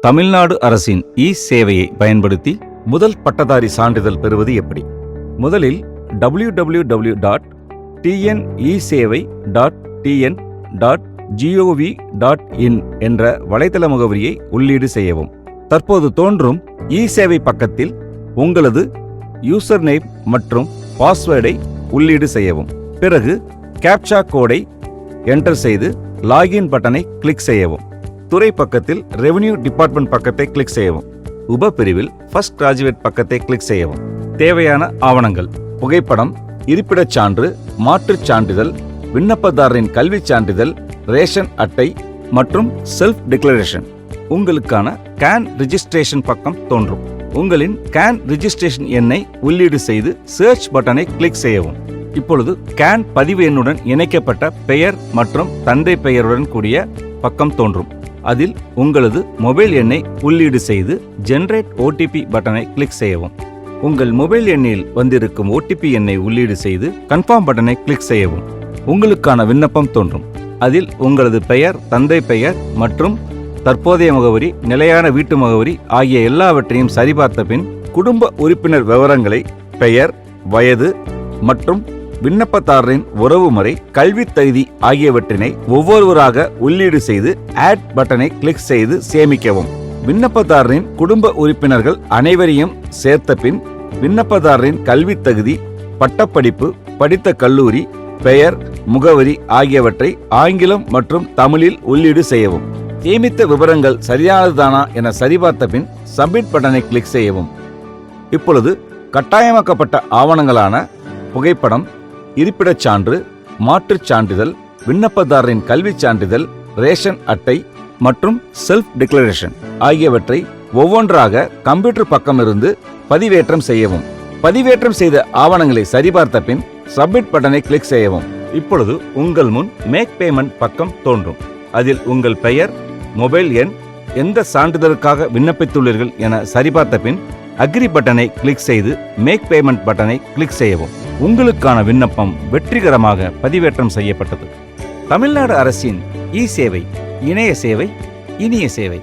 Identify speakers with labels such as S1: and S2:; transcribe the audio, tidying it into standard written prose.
S1: தமிழ்நாடு அரசின் சேவையை பயன்படுத்தி முதல் பட்டதாரி சான்றிதழ் பெறுவது எப்படி? முதலில் www.tnesevai.tn.gov.in என்ற வலைத்தள முகவரியை உள்ளீடு செய்யவும். தற்போது தோன்றும் சேவை பக்கத்தில் உங்களது யூசர் நேம் மற்றும் பாஸ்வேர்டை உள்ளீடு செய்யவும். பிறகு கேப்சா கோடை என்டர் செய்து லாகின் பட்டனை கிளிக் செய்யவும். துறை பக்கத்தில் ரெவென்யூ டிபார்ட்மெண்ட் பக்கத்தை கிளிக் செய்யவும். உப பிரிவில் ஃபர்ஸ்ட் கிராஜுவேட் பக்கத்தை கிளிக் செய்யவும். தேவையான ஆவணங்கள்: புகைப்படம், இருப்பிடச் சான்று, மாற்றுச் சான்றிதழ், விண்ணப்பதாரரின் கல்விச் சான்றிதழ், ரேஷன் அட்டை மற்றும் செல்ஃப் டிக்ளரேஷன். உங்களுக்கான கேன் ரிஜிஸ்ட்ரேஷன் பக்கம் தோன்றும். உங்களின் கேன் ரிஜிஸ்ட்ரேஷன் எண்ணை உள்ளீடு செய்து சர்ச் பட்டனை கிளிக் செய்யவும். இப்பொழுது கேன் பதிவு எண்ணுடன் இணைக்கப்பட்ட பெயர் மற்றும் தந்தை பெயருடன் கூடிய பக்கம் தோன்றும். அதில் உங்களது மொபைல் எண்ணை உள்ளீடு செய்து ஜெனரேட் ஓடிபி பட்டனை கிளிக் செய்யவும். உங்கள் மொபைல் எண்ணில் வந்திருக்கும் ஓடிபி எண்ணை உள்ளீடு செய்து கன்ஃபார்ம் பட்டனை கிளிக் செய்யவும். உங்களுக்கான விண்ணப்பம் தோன்றும். அதில் உங்களது பெயர், தந்தை பெயர் மற்றும் தற்போதைய முகவரி, நிலையான வீட்டு முகவரி ஆகிய எல்லாவற்றையும் சரிபார்த்த பின் குடும்ப உறுப்பினர் விவரங்களை, பெயர், வயது மற்றும் விண்ணப்பதாரரின் உறவுமுறை, கல்வித் தகுதி ஆகியவற்றினை ஒவ்வொருவராக உள்ளீடு செய்து ஆட் பட்டனை கிளிக் செய்து சேமிக்கவும். விண்ணப்பதாரரின் குடும்ப உறுப்பினர்கள் அனைவரையும் சேர்த்த பின் விண்ணப்பதாரரின் கல்வித் தகுதி, பட்டப்படிப்பு, படித்த கல்லூரி, பெயர், முகவரி ஆகியவற்றை ஆங்கிலம் மற்றும் தமிழில் உள்ளீடு செய்யவும். சேமித்த விவரங்கள் சரியானதுதானா என சரிபார்த்த பின் சப்மிட் பட்டனை கிளிக் செய்யவும். இப்பொழுது கட்டாயமாக்கப்பட்ட ஆவணங்களான புகைப்படம், இருப்பிடச் சான்று, மாற்றுச் சான்றிதழ், விண்ணப்பதாரரின் கல்விச் சான்றிதழ், ரேஷன் அட்டை மற்றும் செல்ஃப் டிக்ளரேஷன் ஆகியவற்றை ஒவ்வொன்றாக கம்ப்யூட்டர் பக்கமிருந்து பதிவேற்றம் செய்யவும். பதிவேற்றம் செய்த ஆவணங்களை சரிபார்த்த பின் சப்மிட் பட்டனை கிளிக் செய்யவும். இப்பொழுது உங்கள் முன் மேக் பேமெண்ட் பக்கம் தோன்றும். அதில் உங்கள் பெயர், மொபைல் எண், எந்த சான்றிதழுக்காக விண்ணப்பித்துள்ளீர்கள் என சரிபார்த்த பின் அக்ரி பட்டனை கிளிக் செய்து மேக் பேமெண்ட் பட்டனை கிளிக் செய்யவும். உங்களுக்கான விண்ணப்பம் வெற்றிகரமாக பதிவேற்றம் செய்யப்பட்டது. தமிழ்நாடு அரசின் சேவை, இணைய சேவை, இனிய சேவை.